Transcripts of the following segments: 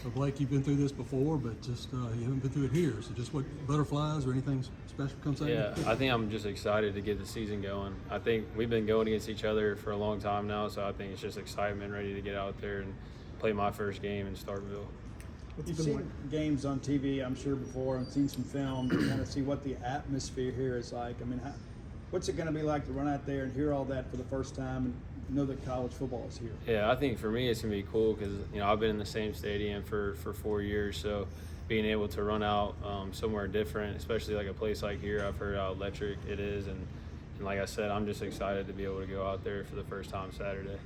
Blake, you've been through this before, but just you haven't been through it here. So just what butterflies or anything special comes out? Yeah, I think I'm just excited to get the season going. I think we've been going against each other for a long time now, so I think it's just excitement, ready to get out there and play my first game in Starkville. You've seen games on TV, I'm sure, before, and seen some film to kind of see what the atmosphere here is like. I mean, what's it going to be like to run out there and hear all that for the first time and know that college football is here? Yeah, I think for me it's going to be cool because, I've been in the same stadium for 4 years, so being able to run out somewhere different, especially like a place like here, I've heard how electric it is, and like I said, I'm just excited to be able to go out there for the first time Saturday.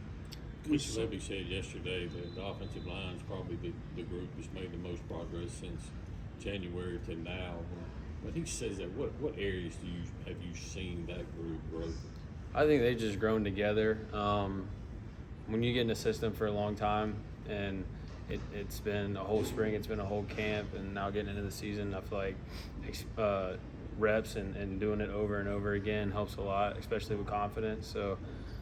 Coach Levy said yesterday that the offensive line is probably the group that's made the most progress since January to now. But he says that what areas have you seen that group grow? I think they've just grown together. When you get in the system for a long time, and it's been a whole spring, it's been a whole camp, and now getting into the season, I feel like reps and doing it over and over again helps a lot, especially with confidence. So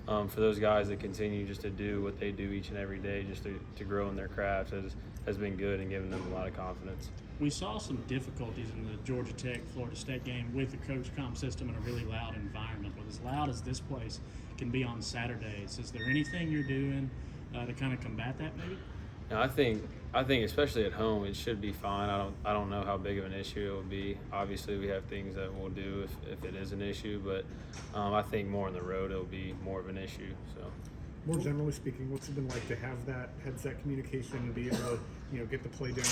for those guys that continue just to do what they do each and every day, just to grow in their craft, has been good and given them a lot of confidence. We saw some difficulties in the Georgia Tech Florida State game with the coach comm system in a really loud environment. But as loud as this place can be on Saturdays, is there anything you're doing to kind of combat that maybe? No, I think especially at home it should be fine. I don't know how big of an issue it will be. Obviously we have things that we'll do if it is an issue, but I think more on the road it'll be more of an issue. So. More generally speaking, what's it been like to have that headset communication and be able to, get the play down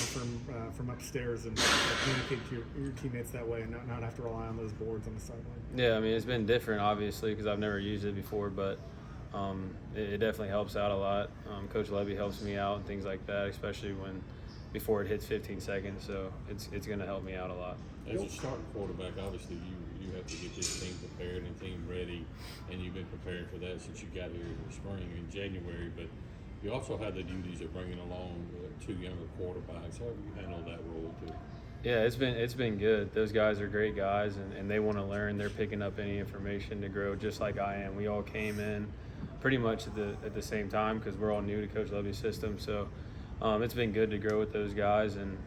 from upstairs and communicate to your teammates that way, and not have to rely on those boards on the sideline? Yeah, I mean it's been different obviously because I've never used it before, but it definitely helps out a lot. Coach Levy helps me out and things like that, especially before it hits 15 seconds. So it's going to help me out a lot. As a starting quarterback, obviously you have to get this team prepared and team ready, and you've been preparing for that since you got here in the spring in January. But you also have the duties of bringing along two younger quarterbacks. How have you handled that role too? Yeah, it's been good. Those guys are great guys, and they want to learn. They're picking up any information to grow, just like I am. We all came in pretty much at the same time because we're all new to Coach Levy's system. So it's been good to grow with those guys, and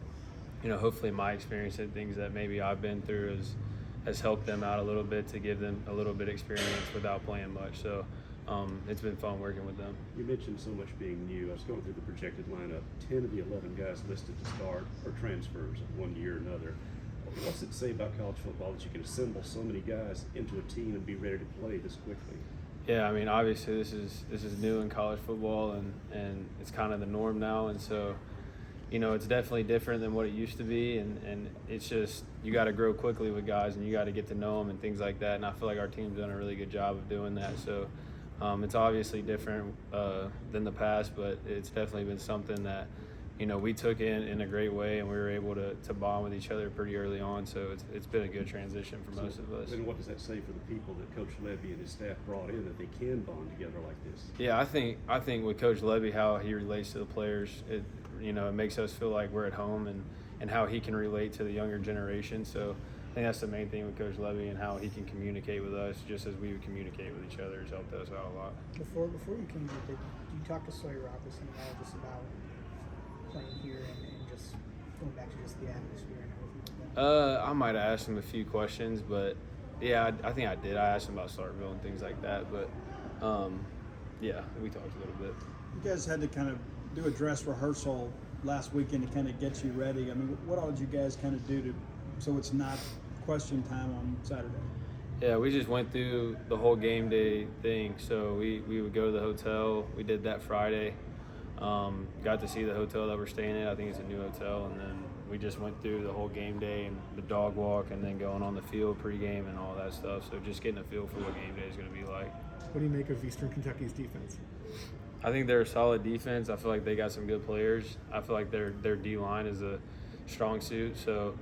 hopefully my experience and things that maybe I've been through has helped them out a little bit to give them a little bit of experience without playing much. So it's been fun working with them. You mentioned so much being new. I was going through the projected lineup. 10 of the 11 guys listed to start are transfers of one year or another. What's it say about college football that you can assemble so many guys into a team and be ready to play this quickly? Yeah, I mean, obviously this is new in college football, and it's kind of the norm now, and so it's definitely different than what it used to be, and it's just you got to grow quickly with guys, and you got to get to know them and things like that, and I feel like our team's done a really good job of doing that. So it's obviously different than the past, but it's definitely been something that we took in a great way, and we were able to bond with each other pretty early on. So it's been a good transition for most of us. Then what does that say for the people that Coach Levy and his staff brought in, that they can bond together like this? Yeah, I think with Coach Levy, how he relates to the players, it makes us feel like we're at home, and how he can relate to the younger generation. So I think that's the main thing with Coach Levy, and how he can communicate with us just as we would communicate with each other has helped us out a lot. Before you came here, did you talk to Sawyer Robertson at all just about playing here and just going back to just the atmosphere and everything like that? I might have asked him a few questions, but yeah, I think I did. I asked him about Starkville and things like that, but yeah, we talked a little bit. You guys had to kind of do a dress rehearsal last weekend to kind of get you ready. I mean, what all did you guys kind of do so it's not question time on Saturday? Yeah, we just went through the whole game day thing. So we would go to the hotel. We did that Friday. Got to see the hotel that we're staying at. I think it's a new hotel. And then we just went through the whole game day and the dog walk, and then going on the field pregame and all that stuff. So just getting a feel for what game day is going to be like. What do you make of Eastern Kentucky's defense? I think they're a solid defense. I feel like they got some good players. I feel like their D-line is a strong suit. So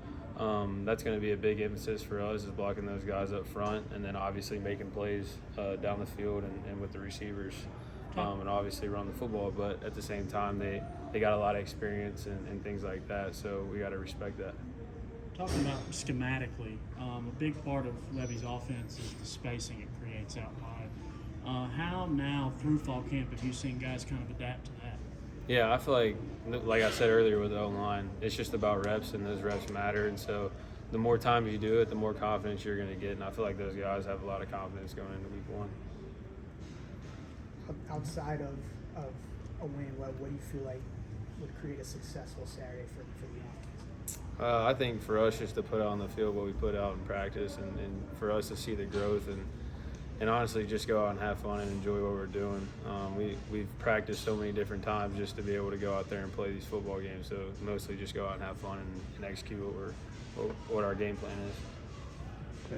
that's going to be a big emphasis for us, is blocking those guys up front, and then obviously making plays down the field and with the receivers, and obviously run the football. But at the same time, they got a lot of experience and things like that, so we got to respect that. Talking about schematically, a big part of Levy's offense is the spacing it creates out wide. How now through fall camp have you seen guys kind of adapt to that? Yeah, I feel like I said earlier with the O-line, it's just about reps, and those reps matter. And so the more times you do it, the more confidence you're going to get. And I feel like those guys have a lot of confidence going into week 1. Outside of a win, what do you feel like would create a successful Saturday for the offense? I think for us just to put out on the field what we put out in practice, and for us to see the growth and honestly just go out and have fun and enjoy what we're doing. We've practiced so many different times just to be able to go out there and play these football games. So mostly just go out and have fun and execute what our game plan is.